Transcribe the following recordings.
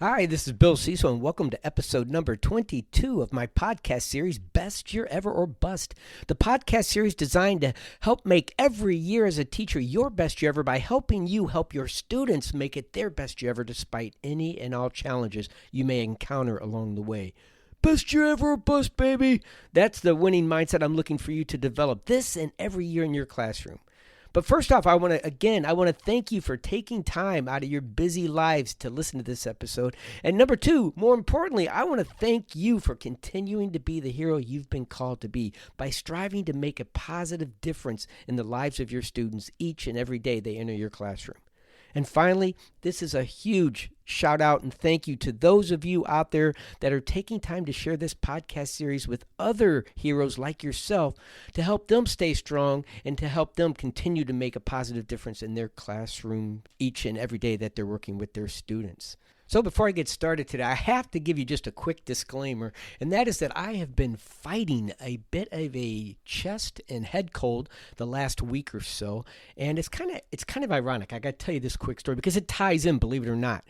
Hi, this is Bill Cecil, and welcome to episode number 22 of my podcast series, Best Year Ever or Bust. The podcast series designed to help make every year as a teacher your best year ever by helping you help your students make it their best year ever despite any and all challenges you may encounter along the way. Best year ever or bust, baby! That's the winning mindset I'm looking for you to develop this and every year in your classroom. But first off, I want to thank you for taking time out of your busy lives to listen to this episode. And number two, more importantly, I want to thank you for continuing to be the hero you've been called to be by striving to make a positive difference in the lives of your students each and every day they enter your classroom. And finally, this is a huge shout out and thank you to those of you out there that are taking time to share this podcast series with other heroes like yourself to help them stay strong and to help them continue to make a positive difference in their classroom each and every day that they're working with their students. So before I get started today, I have to give you just a quick disclaimer, and that is that I have been fighting a bit of a chest and head cold the last week or so, and it's kind of ironic. I got to tell you this quick story because it ties in, believe it or not.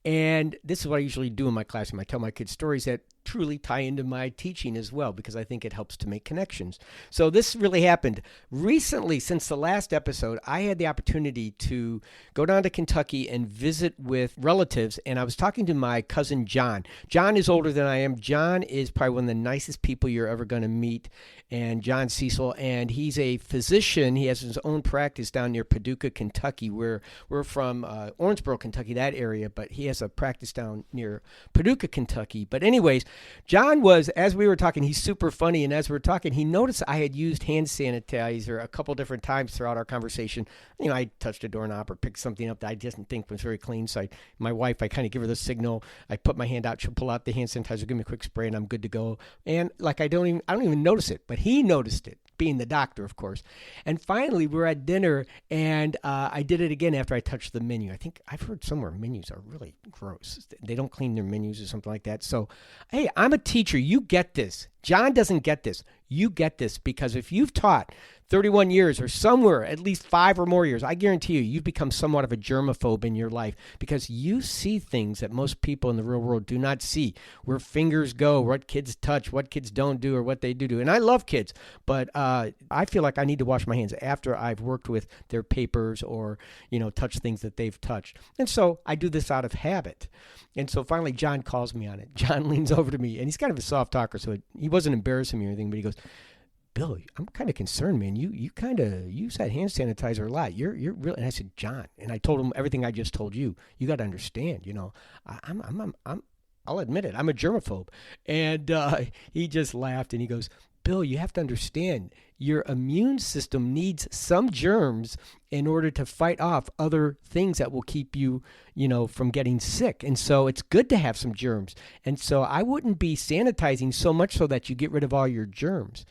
And this is what I usually do in my classroom. I tell my kids stories that truly tie into my teaching as well because I think it helps to make connections. So this really happened recently. Since the last episode, I had the opportunity to go down to Kentucky and visit with relatives, and I was talking to my cousin John. John is older than I am. John is probably one of the nicest people you're ever going to meet, and John Cecil, and he's a physician. He has his own practice down near Paducah, Kentucky, where we're from, Owensboro, Kentucky, that area, but he has a practice down near Paducah, Kentucky. But anyways, John was, as we were talking, he's super funny, and as we were talking, he noticed I had used hand sanitizer a couple different times throughout our conversation. You know, I touched a doorknob or picked something up that I didn't think was very clean, so my wife, I kind of give her the signal. I put my hand out, she'll pull out the hand sanitizer, give me a quick spray, and I'm good to go. And like I don't even notice it, but he noticed it, being the doctor, of course. And finally, we're at dinner, and I did it again after I touched the menu. I think I've heard somewhere menus are really gross. They don't clean their menus or something like that. So, hey, I'm a teacher. You get this. John doesn't get this. You get this because if you've taught 31 years or somewhere, at least 5 or more years, I guarantee you've become somewhat of a germaphobe in your life because you see things that most people in the real world do not see, where fingers go, what kids touch, what kids don't do, or what they do. And I love kids, but I feel like I need to wash my hands after I've worked with their papers or, touch things that they've touched. And so I do this out of habit. And so finally, John calls me on it. John leans over to me, and he's kind of a soft talker, so he wasn't embarrassing me or anything, but he goes, Bill, I'm kind of concerned, man. You kind of use that hand sanitizer a lot. You're really. And I said, John, and I told him everything I just told you. You got to understand. I'll admit it. I'm a germaphobe, and he just laughed and he goes, Bill, you have to understand. Your immune system needs some germs in order to fight off other things that will keep you, from getting sick. And so it's good to have some germs. And so I wouldn't be sanitizing so much so that you get rid of all your germs.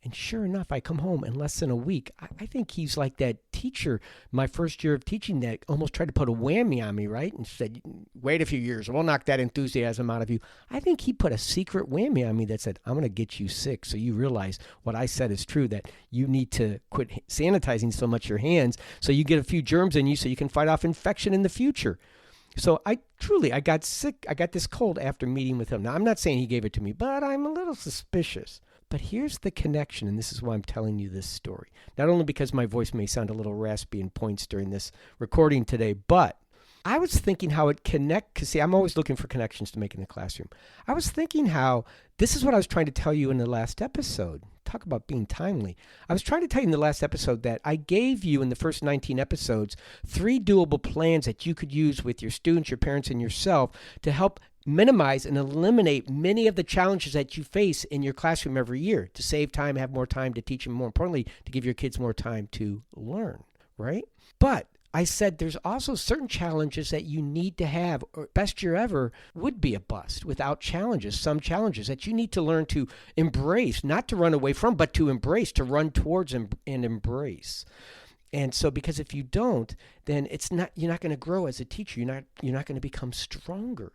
And sure enough, I come home in less than a week. I think he's like that teacher, my first year of teaching, that almost tried to put a whammy on me, right? And said, wait a few years, we'll knock that enthusiasm out of you. I think he put a secret whammy on me that said, I'm going to get you sick so you realize what I said is true, that you need to quit sanitizing so much your hands so you get a few germs in you so you can fight off infection in the future. So I got sick. I got this cold after meeting with him. Now, I'm not saying he gave it to me, but I'm a little suspicious. But here's the connection, and this is why I'm telling you this story. Not only because my voice may sound a little raspy in points during this recording today, but I was thinking how it connects, because see, I'm always looking for connections to make in the classroom. I was thinking how this is what I was trying to tell you in the last episode. Talk about being timely. I was trying to tell you in the last episode that I gave you in the first 19 episodes 3 doable plans that you could use with your students, your parents, and yourself to help minimize and eliminate many of the challenges that you face in your classroom every year to save time, have more time to teach, and more importantly, to give your kids more time to learn, right? But I said there's also certain challenges that you need to have, or best year ever would be a bust without challenges, some challenges that you need to learn to embrace, not to run away from, but to embrace, to run towards and embrace. And so because if you don't, then you're not going to grow as a teacher. You're not going to become stronger.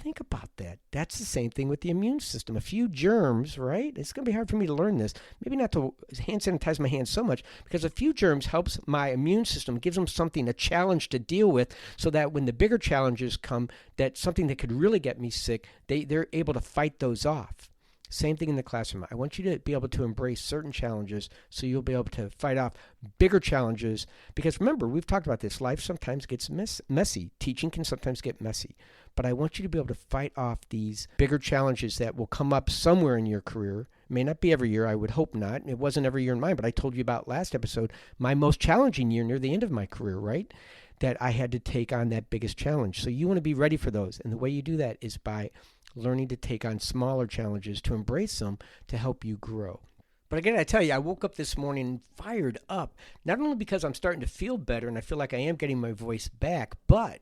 think about that. That's the same thing with the immune system. A few germs, right? It's going to be hard for me to learn this. Maybe not to hand sanitize my hands so much, because a few germs helps my immune system, gives them something, a challenge to deal with, so that when the bigger challenges come, that's something that could really get me sick, they're able to fight those off. Same thing in the classroom. I want you to be able to embrace certain challenges so you'll be able to fight off bigger challenges. Because remember, we've talked about this. Life sometimes gets messy. Teaching can sometimes get messy. But I want you to be able to fight off these bigger challenges that will come up somewhere in your career. It may not be every year. I would hope not. It wasn't every year in mine. But I told you about last episode, my most challenging year near the end of my career, right? That I had to take on that biggest challenge. So you want to be ready for those. And the way you do that is by learning to take on smaller challenges, to embrace them, to help you grow. But again, I tell you, I woke up this morning fired up, not only because I'm starting to feel better and I feel like I am getting my voice back, but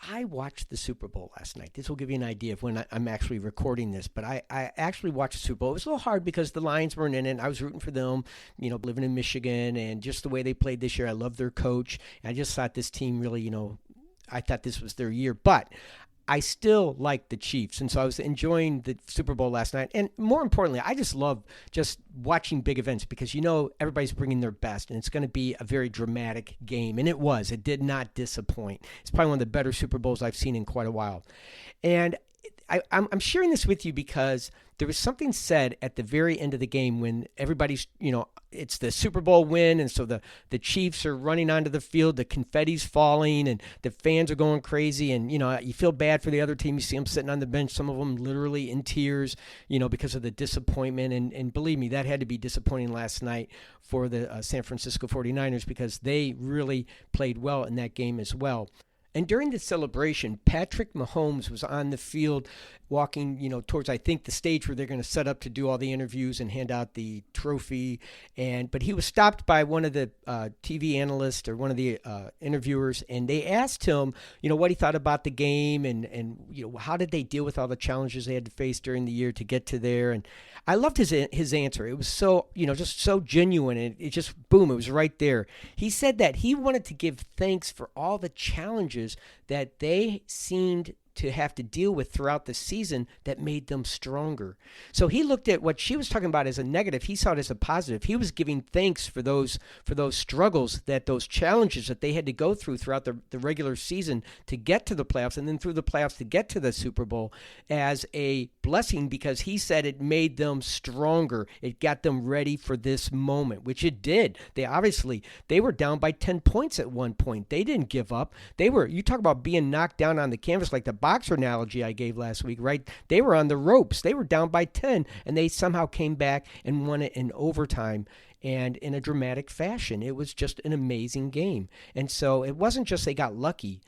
I watched the Super Bowl last night. This will give you an idea of when I'm actually recording this, but I actually watched the Super Bowl. It was a little hard because the Lions weren't in it. I was rooting for them, living in Michigan, and just the way they played this year. I love their coach. I just thought this team really, I thought this was their year. But I still like the Chiefs, and so I was enjoying the Super Bowl last night. And more importantly, I just love just watching big events because everybody's bringing their best, and it's going to be a very dramatic game. And it was. It did not disappoint. It's probably one of the better Super Bowls I've seen in quite a while. And I'm sharing this with you because there was something said at the very end of the game when everybody's, it's the Super Bowl win, and so the Chiefs are running onto the field, the confetti's falling, and the fans are going crazy, and, you feel bad for the other team. You see them sitting on the bench, some of them literally in tears, because of the disappointment, and believe me, that had to be disappointing last night for the San Francisco 49ers because they really played well in that game as well. And during the celebration, Patrick Mahomes was on the field walking, towards, I think, the stage where they're going to set up to do all the interviews and hand out the trophy. But he was stopped by one of the TV analysts or one of the interviewers, and they asked him, what he thought about the game and how did they deal with all the challenges they had to face during the year to get to there. And I loved his answer. It was so, just so genuine. And it just, boom, it was right there. He said that he wanted to give thanks for all the challenges that they seemed to have to deal with throughout the season that made them stronger. So he looked at what she was talking about as a negative. He saw it as a positive. He was giving thanks for those struggles, those challenges that they had to go through throughout the regular season to get to the playoffs, and then through the playoffs to get to the Super Bowl, as a blessing, because he said it made them stronger. It got them ready for this moment, which it did. They were down by 10 points at one point. They didn't give up. You talk about being knocked down on the canvas, like the boxer analogy I gave last week, right? They were on the ropes. They were down by 10, and they somehow came back and won it in overtime and in a dramatic fashion. It was just an amazing game. And so it wasn't just they got lucky.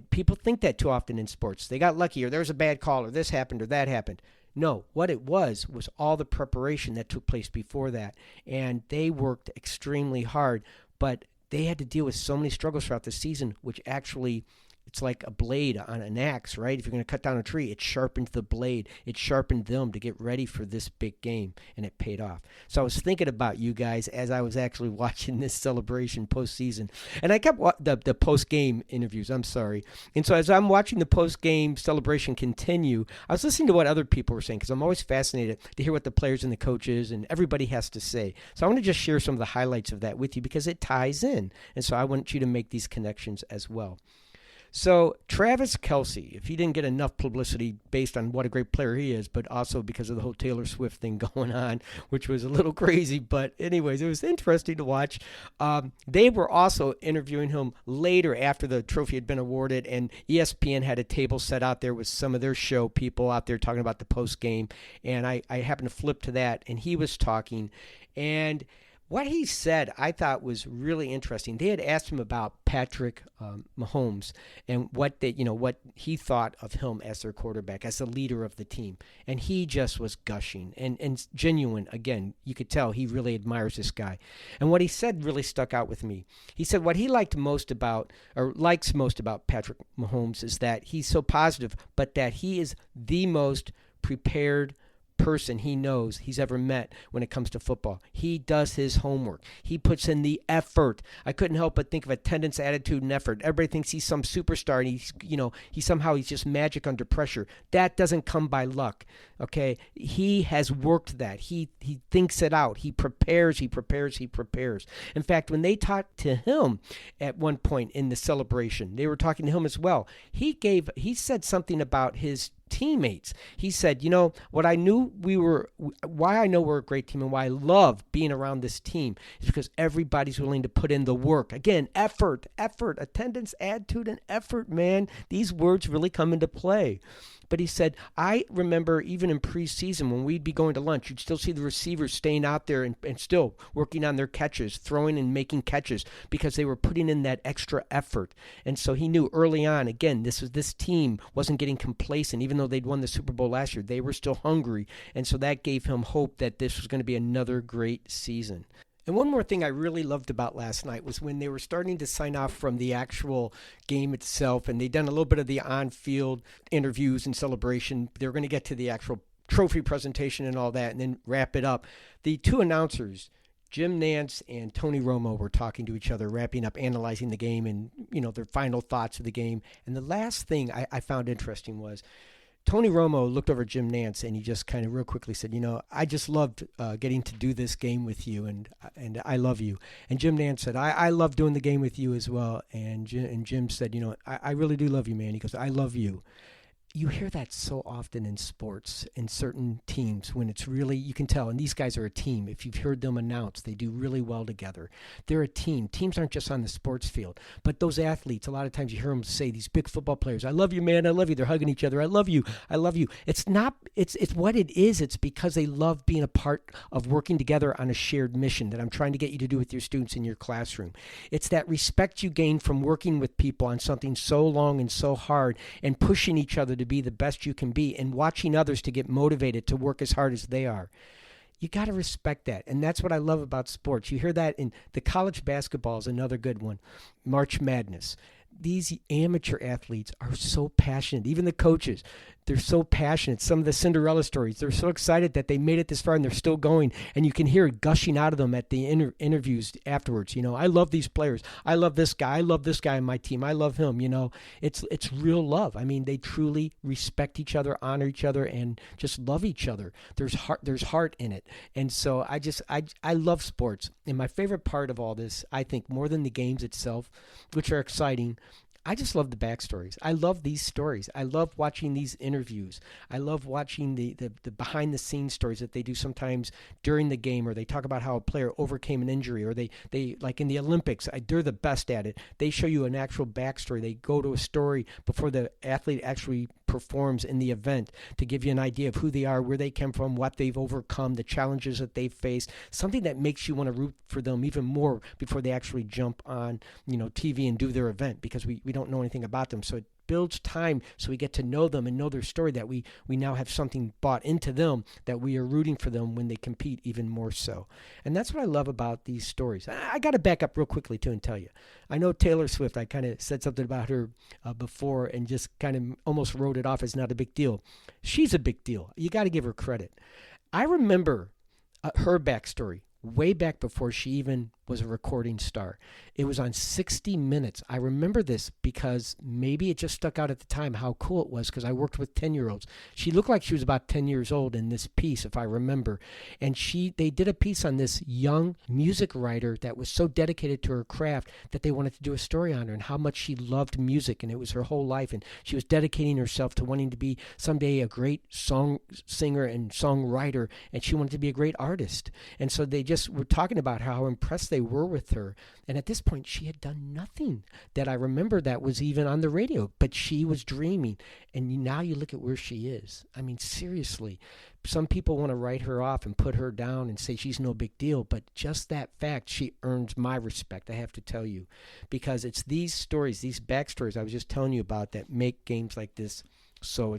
People think that too often in sports. They got lucky, or there was a bad call, or this happened, or that happened. No, what it was all the preparation that took place before that. And they worked extremely hard, but they had to deal with so many struggles throughout the season, which actually, it's like a blade on an axe, right? If you're going to cut down a tree, it sharpened the blade. It sharpened them to get ready for this big game, and it paid off. So I was thinking about you guys as I was actually watching this celebration postseason. And I kept the post-game interviews, I'm sorry. And so as I'm watching the post-game celebration continue, I was listening to what other people were saying, because I'm always fascinated to hear what the players and the coaches and everybody has to say. So I want to just share some of the highlights of that with you because it ties in. And so I want you to make these connections as well. So Travis Kelce, if he didn't get enough publicity based on what a great player he is, but also because of the whole Taylor Swift thing going on, which was a little crazy, but anyways, it was interesting to watch. They were also interviewing him later after the trophy had been awarded, and ESPN had a table set out there with some of their show people out there talking about the post game, and I happened to flip to that, and he was talking, and what he said I thought was really interesting. They had asked him about Patrick Mahomes and what he thought of him as their quarterback, as the leader of the team. And he just was gushing and genuine. Again, you could tell he really admires this guy. And what he said really stuck out with me. He said what he likes most about Patrick Mahomes is that he's so positive, but that he is the most prepared person he knows he's ever met when it comes to football. He does his homework. He puts in the effort. I couldn't help but think of attendance, attitude, and effort. Everybody thinks he's some superstar and he's just magic under pressure. That doesn't come by luck. Okay, he has worked that. He thinks it out. He prepares. In fact, when they talked to him at one point in the celebration, they were talking to him as well. He said something about his teammates. He said, why I know we're a great team and why I love being around this team is because everybody's willing to put in the work. Again, effort, attendance, attitude, and effort, man. These words really come into play. But he said, I remember even in preseason when we'd be going to lunch, you'd still see the receivers staying out there and still working on their catches, throwing and making catches because they were putting in that extra effort. And so he knew early on, again, this team wasn't getting complacent. Even though they'd won the Super Bowl last year, they were still hungry. And so that gave him hope that this was going to be another great season. And one more thing I really loved about last night was when they were starting to sign off from the actual game itself, and they'd done a little bit of the on-field interviews and celebration. They were going to get to the actual trophy presentation and all that and then wrap it up. The two announcers, Jim Nantz and Tony Romo, were talking to each other, wrapping up, analyzing the game and, their final thoughts of the game. And the last thing I found interesting was Tony Romo looked over at Jim Nantz and he just kind of real quickly said, I just loved getting to do this game with you and I love you. And Jim Nantz said, I love doing the game with you as well. And Jim said, I really do love you, man. He goes, I love you. You hear that so often in sports, in certain teams, when it's really, you can tell, and these guys are a team. If you've heard them announce, they do really well together. They're a team. Teams aren't just on the sports field. But those athletes, a lot of times you hear them say, these big football players, I love you, man, I love you. They're hugging each other. I love you. It's what it is. It's because they love being a part of working together on a shared mission that I'm trying to get you to do with your students in your classroom. It's that respect you gain from working with people on something so long and so hard and pushing each other to be the best you can be and watching others to get motivated to work as hard as they are. You got to respect that. And that's what I love about sports. You hear that in the college basketball is another good one. March Madness. These amateur athletes are so passionate. Even the coaches, they're so passionate. Some of the Cinderella stories, they're so excited that they made it this far and they're still going. And you can hear it gushing out of them at the interviews afterwards. I love these players. I love this guy. I love this guy on my team. I love him. It's real love. I mean, they truly respect each other, honor each other, and just love each other. There's heart in it. And so I love sports. And my favorite part of all this, I think, more than the games itself, which are exciting, I just love the backstories. I love these stories. I love watching these interviews. I love watching the behind-the-scenes stories that they do sometimes during the game, or they talk about how a player overcame an injury, or they like in the Olympics, they're the best at it. They show you an actual backstory. They go to a story before the athlete actually performs in the event to give you an idea of who they are, where they came from, what they've overcome, the challenges that they've faced, something that makes you want to root for them even more before they actually jump on TV and do their event, because we don't know anything about them. So it builds time so we get to know them and know their story, that we now have something bought into them, that we are rooting for them when they compete even more so. And that's what I love about these stories. I got to back up real quickly too and tell you, I know Taylor Swift, I kind of said something about her before and just kind of almost wrote it off as not a big deal. She's a big deal. You got to give her credit. I remember her backstory way back before she even was a recording star. It was on 60 Minutes. I remember this because maybe it just stuck out at the time how cool it was, because I worked with 10-year-olds. She looked like she was about 10 years old in this piece, if I remember. And they did a piece on this young music writer that was so dedicated to her craft that they wanted to do a story on her and how much she loved music, and it was her whole life. And she was dedicating herself to wanting to be someday a great song singer and songwriter, and she wanted to be a great artist. And so they just were talking about how impressed they were with her. And at this point, she had done nothing that I remember that was even on the radio, but she was dreaming. And now you look at where she is. I mean, seriously, some people want to write her off and put her down and say she's no big deal, but just that fact, she earns my respect, I have to tell you, because it's these stories, these backstories I was just telling you about that make games like this so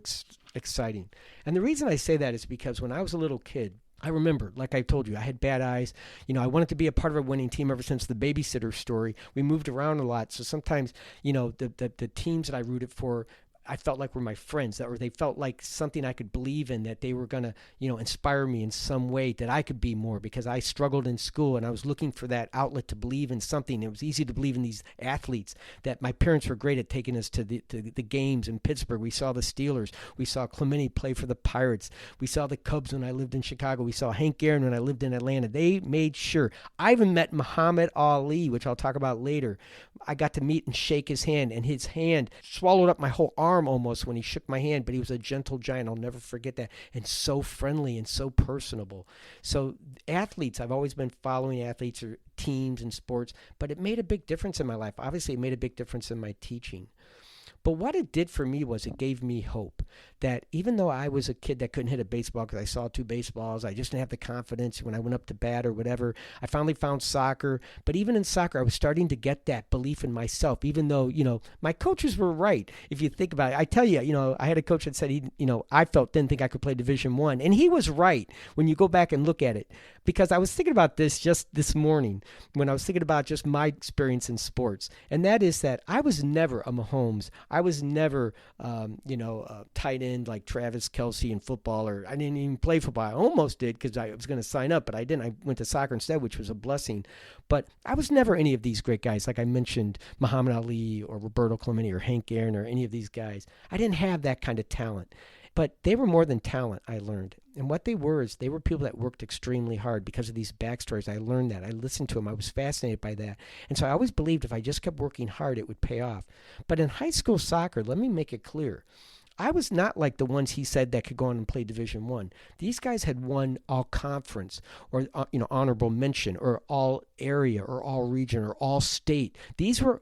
exciting. And the reason I say that is because when I was a little kid, I remember, like I told you, I had bad eyes. I wanted to be a part of a winning team ever since the babysitter story. We moved around a lot. So sometimes, the teams that I rooted for, I felt like were my friends, or they felt like something I could believe in, that they were going to, inspire me in some way, that I could be more, because I struggled in school and I was looking for that outlet to believe in something. It was easy to believe in these athletes, that my parents were great at taking us to the games in Pittsburgh. We saw the Steelers. We saw Clemente play for the Pirates. We saw the Cubs when I lived in Chicago. We saw Hank Aaron when I lived in Atlanta. They made sure. I even met Muhammad Ali, which I'll talk about later. I got to meet and shake his hand, and his hand swallowed up my whole arm almost when he shook my hand, but he was a gentle giant. I'll never forget that. And so friendly and so personable. So athletes, I've always been following athletes or teams and sports, but it made a big difference in my life. Obviously, it made a big difference in my teaching. But what it did for me was it gave me hope that even though I was a kid that couldn't hit a baseball because I saw 2 baseballs, I just didn't have the confidence when I went up to bat or whatever. I finally found soccer. But even in soccer, I was starting to get that belief in myself, even though, my coaches were right. If you think about it, I tell you, I had a coach that said didn't think I could play Division I. And he was right when you go back and look at it. Because I was thinking about this just this morning when I was thinking about just my experience in sports. And that is that I was never a Mahomes. I was never, a tight end like Travis Kelce in football, or I didn't even play football. I almost did because I was going to sign up, but I didn't. I went to soccer instead, which was a blessing. But I was never any of these great guys. Like I mentioned, Muhammad Ali or Roberto Clemente or Hank Aaron or any of these guys. I didn't have that kind of talent. But they were more than talent, I learned. And what they were is they were people that worked extremely hard because of these backstories. I learned that. I listened to them. I was fascinated by that. And so I always believed if I just kept working hard, it would pay off. But in high school soccer, let me make it clear, I was not like the ones he said that could go on and play Division I. These guys had won all conference or honorable mention or all area or all region or all state. These were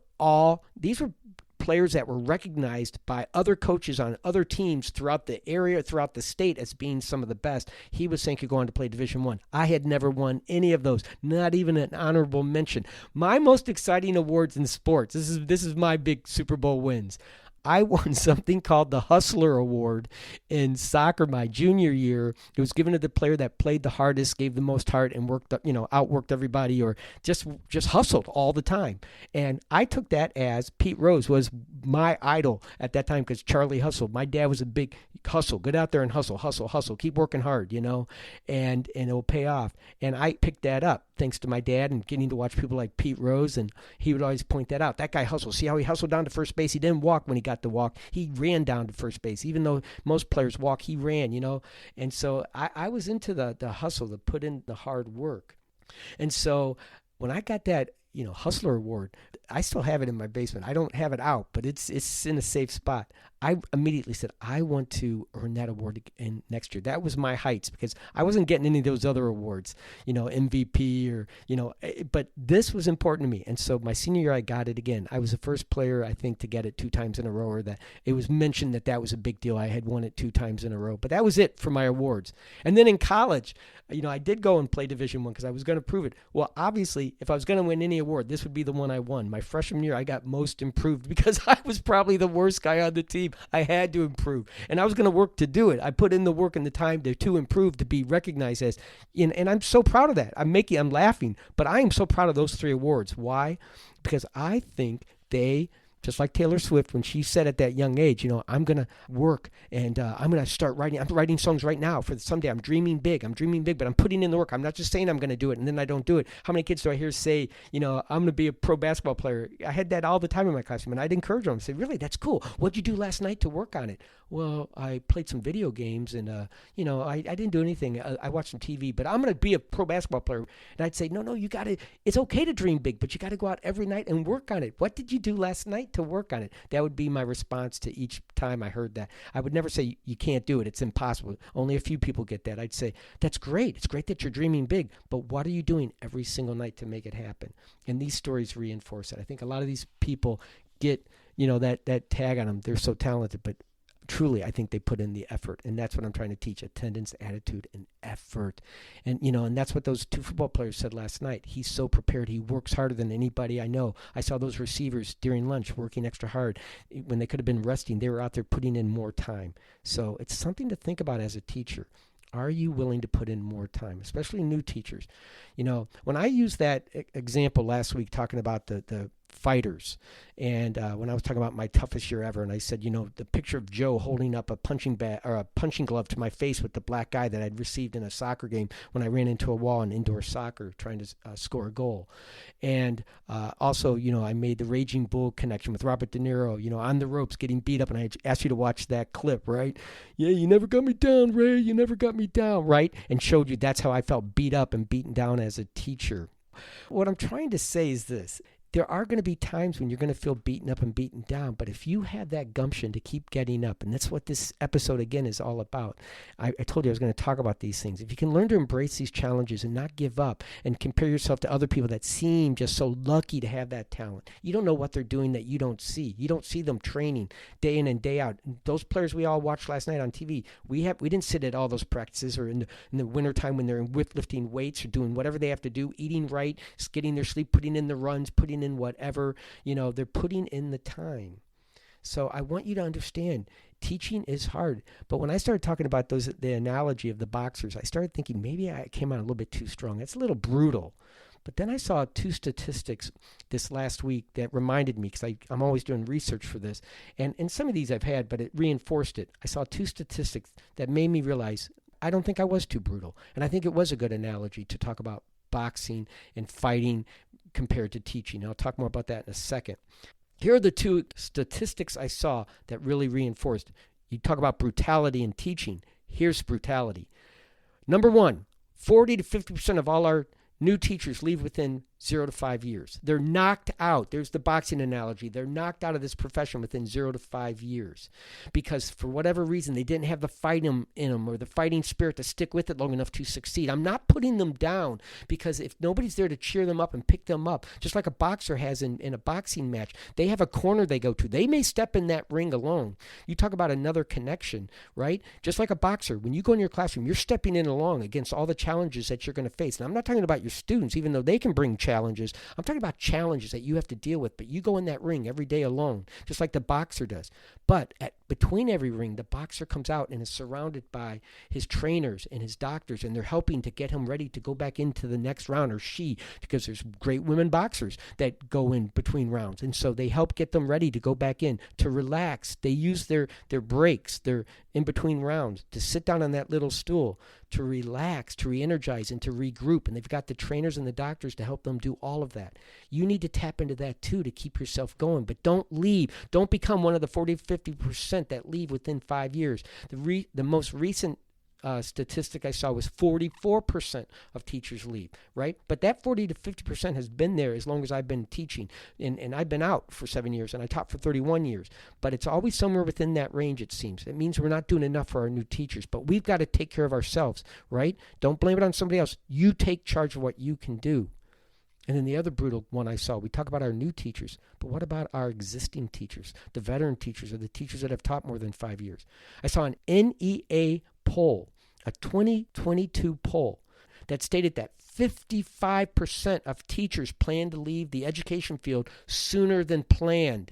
players that were recognized by other coaches on other teams throughout the area, throughout the state as being some of the best. He was saying could go on to play Division I. I had never won any of those, not even an honorable mention. My most exciting awards in sports, this is my big Super Bowl wins. I won something called the Hustler Award in soccer my junior year. It was given to the player that played the hardest, gave the most heart, and outworked everybody, or just hustled all the time. And I took that as Pete Rose was my idol at that time because Charlie hustled. My dad was a big hustle. Get out there and hustle, hustle, hustle. Keep working hard, and it will pay off. And I picked that up thanks to my dad and getting to watch people like Pete Rose, and he would always point that out. That guy hustled. See how he hustled down to first base? He didn't walk when he got to walk. He ran down to first base. Even though most players walk, he ran, And so I was into the hustle, to put in the hard work. And so when I got that, Hustler Award, I still have it in my basement. I don't have it out, but it's in a safe spot. I immediately said, I want to earn that award again next year. That was my heights because I wasn't getting any of those other awards, MVP or, but this was important to me. And so my senior year, I got it again. I was the first player, I think, to get it 2 times in a row, or that it was mentioned that was a big deal. I had won it 2 times in a row, but that was it for my awards. And then in college, I did go and play Division I because I was going to prove it. Well, obviously, if I was going to win any award, this would be the one I won. My freshman year, I got most improved because I was probably the worst guy on the team. I had to improve, and I was going to work to do it. I put in the work and the time to improve, to be recognized as, and I'm so proud of that. I'm laughing, but I am so proud of those 3 awards. Why? Because I think they, just like Taylor Swift, when she said at that young age, I'm going to work and I'm going to start writing. I'm writing songs right now for someday. I'm dreaming big, but I'm putting in the work. I'm not just saying I'm going to do it and then I don't do it. How many kids do I hear say, I'm going to be a pro basketball player? I had that all the time in my classroom, and I'd encourage them. I'd say, really, that's cool. What'd you do last night to work on it? Well, I played some video games and, I didn't do anything. I watched some TV, but I'm going to be a pro basketball player. And I'd say, no, you got to, it's okay to dream big, but you got to go out every night and work on it. What did you do last night to work on it? That would be my response to each time I heard that. I would never say, you can't do it. It's impossible. Only a few people get that. I'd say, that's great. It's great that you're dreaming big, but what are you doing every single night to make it happen? And these stories reinforce it. I think a lot of these people get, that tag on them. They're so talented, but truly, I think they put in the effort, and that's what I'm trying to teach: attendance, attitude, and effort. And and that's what those 2 football players said last night. He's so prepared. He works harder than anybody I know. I saw those receivers during lunch working extra hard when they could have been resting. They were out there putting in more time. So it's something to think about as a teacher. Are you willing to put in more time, especially new teachers? When I used that example last week talking about the fighters. And when I was talking about my toughest year ever, and I said, the picture of Joe holding up a punching bag or a punching glove to my face with the black eye that I'd received in a soccer game when I ran into a wall in indoor soccer trying to score a goal. And also, I made the Raging Bull connection with Robert De Niro, on the ropes getting beat up. And I asked you to watch that clip, right? Yeah, you never got me down, Ray. You never got me down, right? And showed you that's how I felt beat up and beaten down as a teacher. What I'm trying to say is this. There are going to be times when you're going to feel beaten up and beaten down, but if you have that gumption to keep getting up, and that's what this episode again is all about. I told you I was going to talk about these things. If you can learn to embrace these challenges and not give up and compare yourself to other people that seem just so lucky to have that talent. You don't know what they're doing that you don't see. You don't see them training day in and day out. Those players we all watched last night on TV, we didn't sit at all those practices or in the wintertime when they're lifting weights or doing whatever they have to do, eating right, getting their sleep, putting in the runs, putting in whatever, they're putting in the time. So I want you to understand, teaching is hard. But when I started talking about the analogy of the boxers, I started thinking maybe I came out a little bit too strong. That's a little brutal. But then I saw 2 statistics this last week that reminded me, because I'm always doing research for this. And some of these I've had, but it reinforced it. I saw 2 statistics that made me realize I don't think I was too brutal. And I think it was a good analogy to talk about boxing and fighting compared to teaching. I'll talk more about that in a second. Here are the 2 statistics I saw that really reinforced. You talk about brutality in teaching. Here's brutality. Number 1, 40 to 50% of all our new teachers leave within 0 to 5 years. They're knocked out. There's the boxing analogy. They're knocked out of this profession within 0 to 5 years because for whatever reason, they didn't have the fight in them or the fighting spirit to stick with it long enough to succeed. I'm not putting them down because if nobody's there to cheer them up and pick them up, just like a boxer has in a boxing match, they have a corner they go to. They may step in that ring alone. You talk about another connection, right? Just like a boxer, when you go in your classroom, you're stepping in along against all the challenges that you're going to face. And I'm not talking about your students, even though they can bring challenges. I'm talking about challenges that you have to deal with, but you go in that ring every day alone, just like the boxer does. But between every ring, the boxer comes out and is surrounded by his trainers and his doctors, and they're helping to get him ready to go back into the next round, or she, because there's great women boxers that go in between rounds. And so they help get them ready to go back in, to relax. They use their breaks, their in between rounds, to sit down on that little stool, to relax, to re-energize, and to regroup. And they've got the trainers and the doctors to help them do all of that. You need to tap into that too to keep yourself going. But don't leave. Don't become one of the 40, 50% that leave within 5 years. The most recent statistic I saw was 44% of teachers leave, right? But that 40 to 50% has been there as long as I've been teaching. And I've been out for 7 years, and I taught for 31 years. But it's always somewhere within that range, it seems. It means we're not doing enough for our new teachers. But we've got to take care of ourselves, right? Don't blame it on somebody else. You take charge of what you can do. And then the other brutal one I saw, we talk about our new teachers, but what about our existing teachers, the veteran teachers, or the teachers that have taught more than 5 years? I saw an NEA poll, a 2022 poll, that stated that 55% of teachers plan to leave the education field sooner than planned.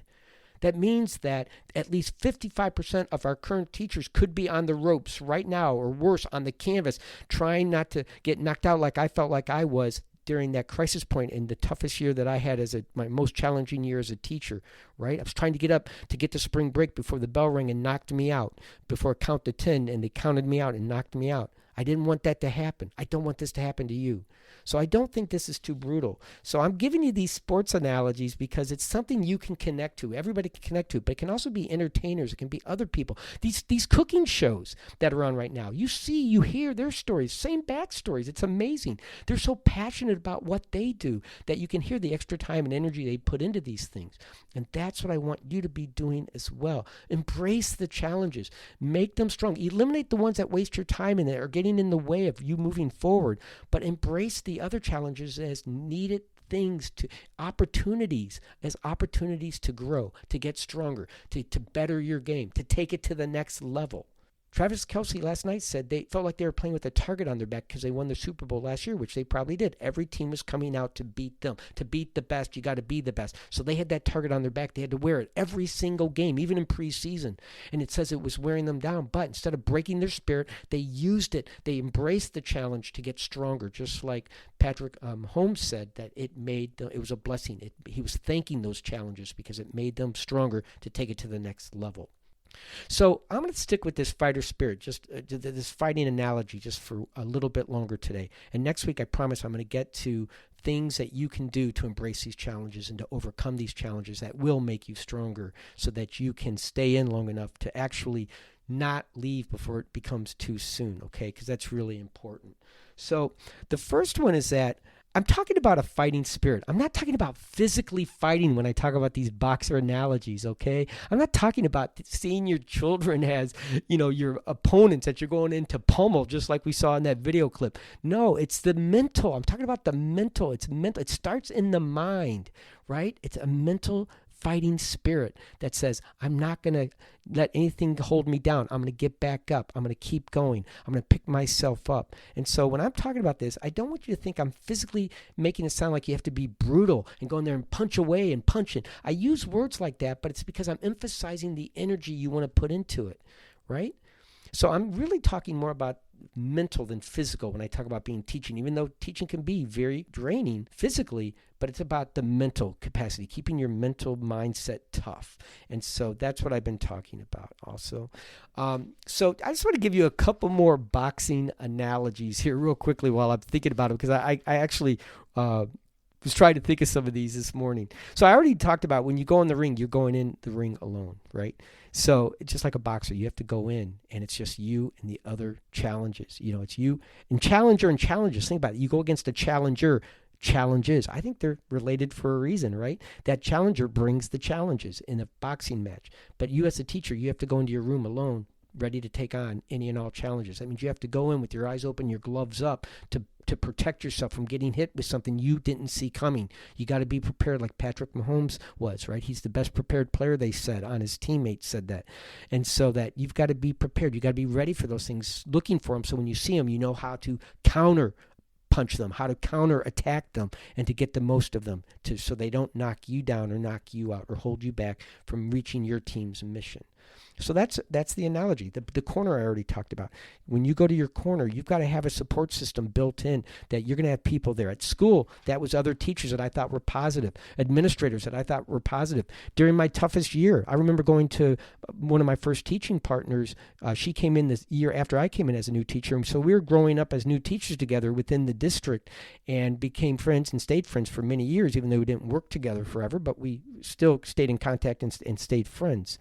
That means that at least 55% of our current teachers could be on the ropes right now, or worse, on the canvas, trying not to get knocked out like I felt like I was during that crisis point in the toughest year that I had as my most challenging year as a teacher, right? I was trying to get up to get to spring break before the bell rang and knocked me out, before I count to 10 and they counted me out and knocked me out. I didn't want that to happen. I don't want this to happen to you. So I don't think this is too brutal. So I'm giving you these sports analogies because it's something you can connect to. Everybody can connect to, but it can also be entertainers. It can be other people. These cooking shows that are on right now, you see, you hear their stories, same backstories. It's amazing. They're so passionate about what they do that you can hear the extra time and energy they put into these things. And that's what I want you to be doing as well. Embrace the challenges. Make them strong. Eliminate the ones that waste your time and that are getting in the way of you moving forward, but embrace the other challenges as needed things, to opportunities, as opportunities to grow, to get stronger, to better your game, to take it to the next level. Travis Kelce last night said they felt like they were playing with a target on their back because they won the Super Bowl last year, which they probably did. Every team was coming out to beat them. To beat the best, you got to be the best. So they had that target on their back. They had to wear it every single game, even in preseason. And it says it was wearing them down. But instead of breaking their spirit, they used it. They embraced the challenge to get stronger, just like Patrick Holmes said that it was a blessing. He was thanking those challenges because it made them stronger to take it to the next level. So I'm going to stick with this fighter spirit, just this fighting analogy, just for a little bit longer today. And next week, I promise I'm going to get to things that you can do to embrace these challenges and to overcome these challenges that will make you stronger so that you can stay in long enough to actually not leave before it becomes too soon, okay? Because that's really important. So the first one is that I'm talking about a fighting spirit. I'm not talking about physically fighting when I talk about these boxer analogies, okay? I'm not talking about seeing your children as, your opponents that you're going in to pummel, just like we saw in that video clip. No, it's the mental. I'm talking about the mental. It's mental. It starts in the mind, right? It's a mental fighting spirit that says, I'm not going to let anything hold me down. I'm going to get back up. I'm going to keep going. I'm going to pick myself up. And so when I'm talking about this, I don't want you to think I'm physically making it sound like you have to be brutal and go in there and punch away and punch it. I use words like that, but it's because I'm emphasizing the energy you want to put into it, right? So I'm really talking more about mental than physical when I talk about being teaching, even though teaching can be very draining physically, but it's about the mental capacity, keeping your mental mindset tough. And so that's what I've been talking about also. So I just want to give you a couple more boxing analogies here real quickly while I'm thinking about them, because I actually was trying to think of some of these this morning. So I already talked about when you go in the ring, you're going in the ring alone, right? So it's just like a boxer. You have to go in, and it's just you and the other challenges. It's you and challenger and challengers. Think about it. You go against a challenger. Challenges. I think they're related for a reason, right? That challenger brings the challenges in a boxing match. But you as a teacher, you have to go into your room alone, ready to take on any and all challenges. That means you have to go in with your eyes open, your gloves up to protect yourself from getting hit with something you didn't see coming. You got to be prepared like Patrick Mahomes was, right? He's the best prepared player, they said, on his teammates said that. And so that you've got to be prepared. You got to be ready for those things, looking for them. So when you see them, you know how to counter punch them, how to counter attack them, and to get the most of them so they don't knock you down or knock you out or hold you back from reaching your team's mission. So that's the analogy. The corner I already talked about. When you go to your corner, you've got to have a support system built in that you're going to have people there. At school, that was other teachers that I thought were positive, administrators that I thought were positive. During my toughest year, I remember going to one of my first teaching partners. She came in this year after I came in as a new teacher. And so we were growing up as new teachers together within the district and became friends and stayed friends for many years, even though we didn't work together forever, but we still stayed in contact and stayed friends.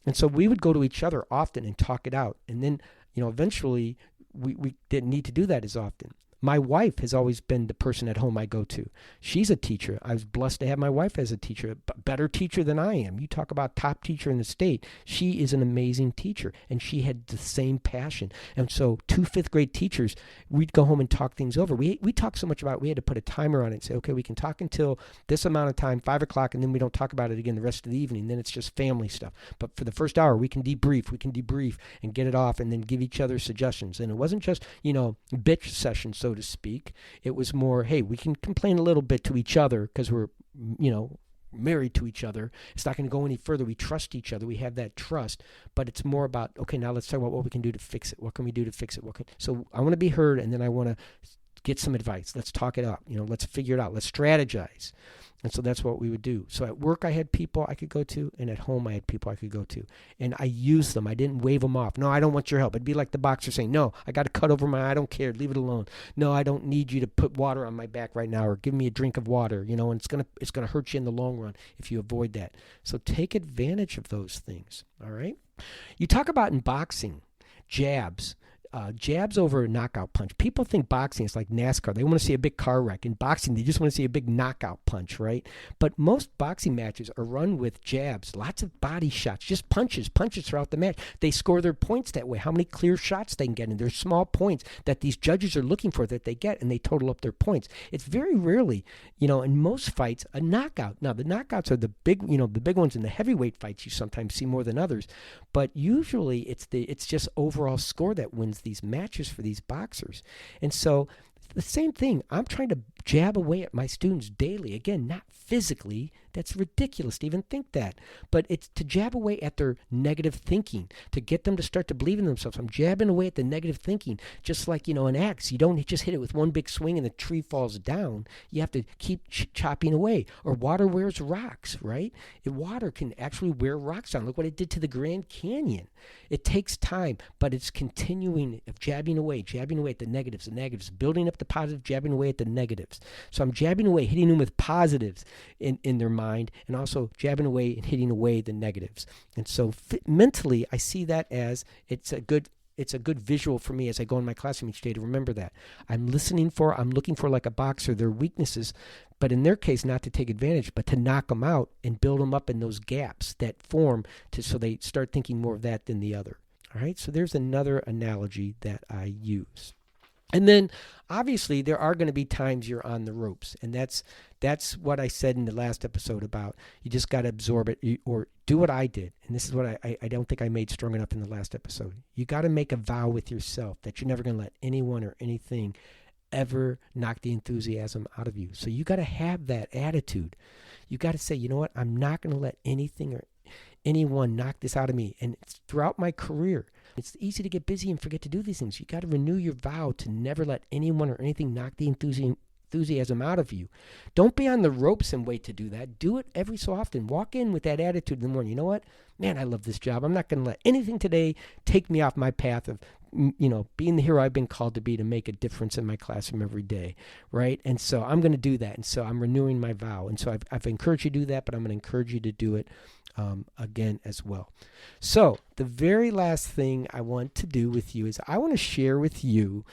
And so we would go to each other often and talk it out. And then, eventually we didn't need to do that as often. My wife has always been the person at home I go to. She's a teacher. I was blessed to have my wife as a teacher, a better teacher than I am. You talk about top teacher in the state. She is an amazing teacher, and she had the same passion. And so 2 fifth-grade teachers, we'd go home and talk things over. We talked so much about it, we had to put a timer on it and say, okay, we can talk until this amount of time, 5 o'clock, and then we don't talk about it again the rest of the evening. Then it's just family stuff. But for the first hour, we can debrief and get it off and then give each other suggestions. And it wasn't just, bitch sessions, so to speak. It was more, hey, we can complain a little bit to each other because we're, married to each other. It's not going to go any further. We trust each other. We have that trust. But it's more about, okay, now let's talk about what we can do to fix it. What can we do to fix it? So I want to be heard, and then I want to get some advice. Let's talk it out. Let's figure it out. Let's strategize. And so that's what we would do. So at work, I had people I could go to, and at home, I had people I could go to. And I used them. I didn't wave them off. No, I don't want your help. It'd be like the boxer saying, no, I got a cut over my eye. I don't care. Leave it alone. No, I don't need you to put water on my back right now or give me a drink of water, and it's gonna hurt you in the long run if you avoid that. So take advantage of those things, all right? You talk about in boxing, jabs. jabs over a knockout punch. People think boxing is like NASCAR. They want to see a big car wreck. In boxing, they just want to see a big knockout punch, right? But most boxing matches are run with jabs, lots of body shots, just punches throughout the match. They score their points that way, how many clear shots they can get. And there's small points that these judges are looking for that they get, and they total up their points. It's very rarely, in most fights, a knockout. Now, the knockouts are the big ones in the heavyweight fights you sometimes see more than others. But usually it's just overall score that wins these matches for these boxers. And so the same thing, I'm trying to jab away at my students daily. Again, not physically. That's ridiculous to even think that. But it's to jab away at their negative thinking, to get them to start to believe in themselves. I'm jabbing away at the negative thinking, just like, an axe. You don't just hit it with one big swing and the tree falls down. You have to keep chopping away. Or water wears rocks, right? Water can actually wear rocks down. Look what it did to the Grand Canyon. It takes time, but it's continuing of jabbing away at the negatives, building up the positive, jabbing away at the negatives. So I'm jabbing away, hitting them with positives in their mind, and also jabbing away and hitting away the negatives. And so mentally, I see that as it's a good visual for me as I go in my classroom each day to remember that. I'm looking for like a boxer, their weaknesses, but in their case, not to take advantage, but to knock them out and build them up in those gaps that form so they start thinking more of that than the other. All right, so there's another analogy that I use. And then, obviously, there are going to be times you're on the ropes, and that's what I said in the last episode about you just got to absorb it or do what I did. And this is what I don't think I made strong enough in the last episode. You got to make a vow with yourself that you're never going to let anyone or anything ever knock the enthusiasm out of you. So you got to have that attitude. You got to say, you know what, I'm not going to let anything or anyone knock this out of me. And it's throughout my career. It's easy to get busy and forget to do these things. You got to renew your vow to never let anyone or anything knock the enthusiasm out of you. Don't be on the ropes and wait to do that. Do it every so often. Walk in with that attitude in the morning. You know what? Man, I love this job. I'm not going to let anything today take me off my path of, being the hero I've been called to be, to make a difference in my classroom every day, right? And so I'm going to do that. And so I'm renewing my vow. And so I've encouraged you to do that, but I'm going to encourage you to do it again as well. So the very last thing I want to do with you is I want to share with you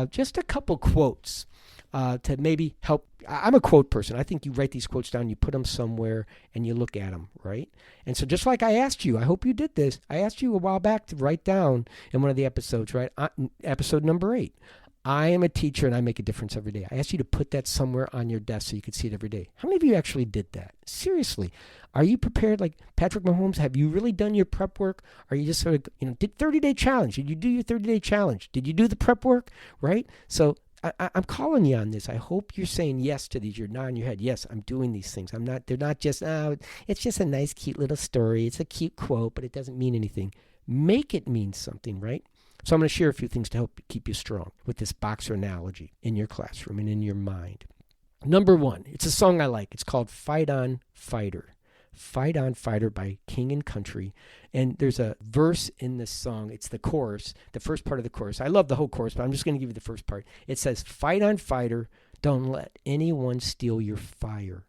just a couple quotes to maybe help. I'm a quote person. I think you write these quotes down, you put them somewhere, and you look at them, right? And so just like I asked you, I hope you did this. I asked you a while back to write down in one of the episodes, right? Episode number 8. I am a teacher and I make a difference every day. I asked you to put that somewhere on your desk so you could see it every day. How many of you actually did that? Seriously. Are you prepared like Patrick Mahomes? Have you really done your prep work? Are you just sort of, did 30-day challenge? Did you do your 30-day challenge? Did you do the prep work? Right? So I'm calling you on this. I hope you're saying yes to these. You're nodding your head. Yes, I'm doing these things. They're not just, it's just a nice, cute little story. It's a cute quote, but it doesn't mean anything. Make it mean something, right? So I'm going to share a few things to help keep you strong with this boxer analogy in your classroom and in your mind. Number 1, it's a song I like. It's called Fight On Fighter. Fight On Fighter by King and Country. And there's a verse in this song. It's the chorus, the first part of the chorus. I love the whole chorus, but I'm just going to give you the first part. It says, fight on fighter, don't let anyone steal your fire.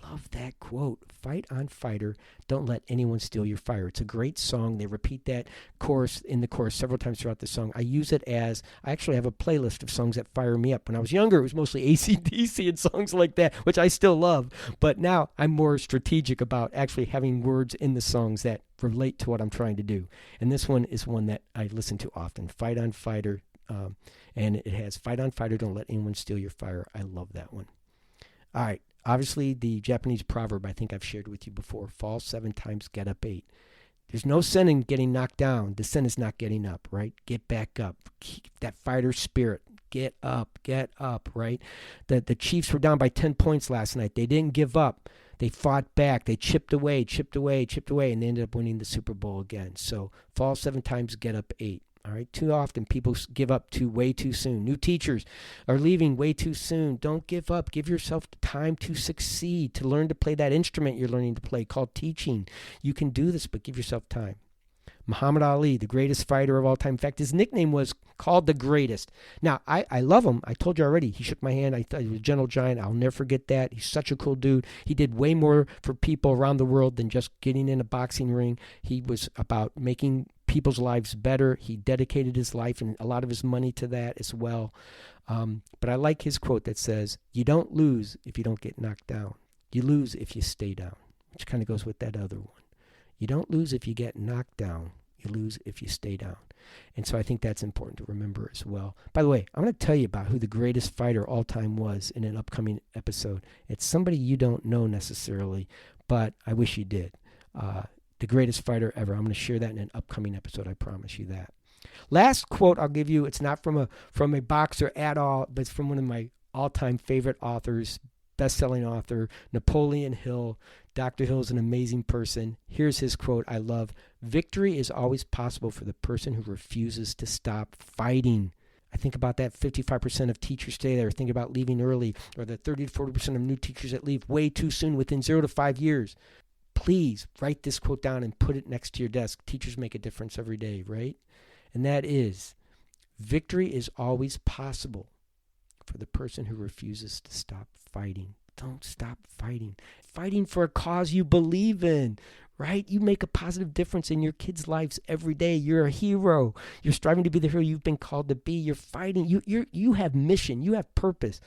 Love that quote. Fight on fighter, don't let anyone steal your fire. It's a great song. They repeat that chorus in the chorus several times throughout the song. I use it I actually have a playlist of songs that fire me up. When I was younger, it was mostly AC/DC and songs like that, which I still love. But now I'm more strategic about actually having words in the songs that relate to what I'm trying to do. And this one is one that I listen to often. Fight on fighter, and it has fight on fighter, don't let anyone steal your fire. I love that one. All right. Obviously, the Japanese proverb I think I've shared with you before, fall 7 times, get up 8. There's no sin in getting knocked down. The sin is not getting up, right? Get back up. Keep that fighter spirit. Get up, right? The Chiefs were down by 10 points last night. They didn't give up. They fought back. They chipped away, and they ended up winning the Super Bowl again. So fall 7 times, get up 8. All right. Too often people give up way too soon. New teachers are leaving way too soon. Don't give up. Give yourself time to succeed, to learn to play that instrument you're learning to play called teaching. You can do this, but give yourself time. Muhammad Ali, the greatest fighter of all time. In fact, his nickname was called the greatest. Now, I love him. I told you already. He shook my hand. I thought he was a gentle giant. I'll never forget that. He's such a cool dude. He did way more for people around the world than just getting in a boxing ring. He was about making people's lives better. He dedicated his life and a lot of his money to that as well. But I like his quote that says, you don't lose if you don't get knocked down. You lose if you stay down, which kind of goes with that other one. You don't lose if you get knocked down. You lose if you stay down. And so I think that's important to remember as well. By the way, I'm going to tell you about who the greatest fighter all time was in an upcoming episode. It's somebody you don't know necessarily, but I wish you did. The greatest fighter ever. I'm going to share that in an upcoming episode. I promise you that. Last quote I'll give you. It's not from a boxer at all, but it's from one of my all-time favorite authors, best-selling author, Napoleon Hill. Dr. Hill is an amazing person. Here's his quote I love. Victory is always possible for the person who refuses to stop fighting. I think about that 55% of teachers today that are thinking about leaving early, or the 30 to 40% of new teachers that leave way too soon within 0 to 5 years. Please write this quote down and put it next to your desk. Teachers make a difference every day, right? And that is, victory is always possible for the person who refuses to stop fighting. Don't stop fighting. Fighting for a cause you believe in, right? You make a positive difference in your kids' lives every day. You're a hero. You're striving to be the hero you've been called to be. You're fighting. You have mission. You have purpose.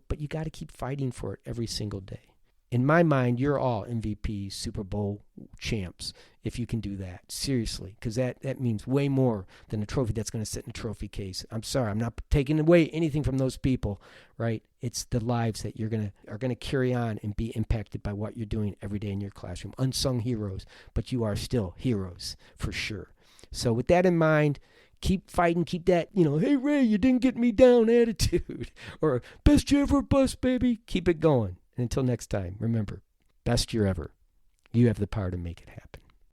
But you got to keep fighting for it every single day. In my mind, you're all MVPs, Super Bowl champs, if you can do that. Seriously, because that means way more than a trophy that's going to sit in a trophy case. I'm sorry, I'm not taking away anything from those people, right? It's the lives that are going to carry on and be impacted by what you're doing every day in your classroom. Unsung heroes, but you are still heroes for sure. So with that in mind, keep fighting, keep that, hey Ray, you didn't get me down attitude, or best year ever bust, baby. Keep it going. And until next time, remember, best year ever. You have the power to make it happen.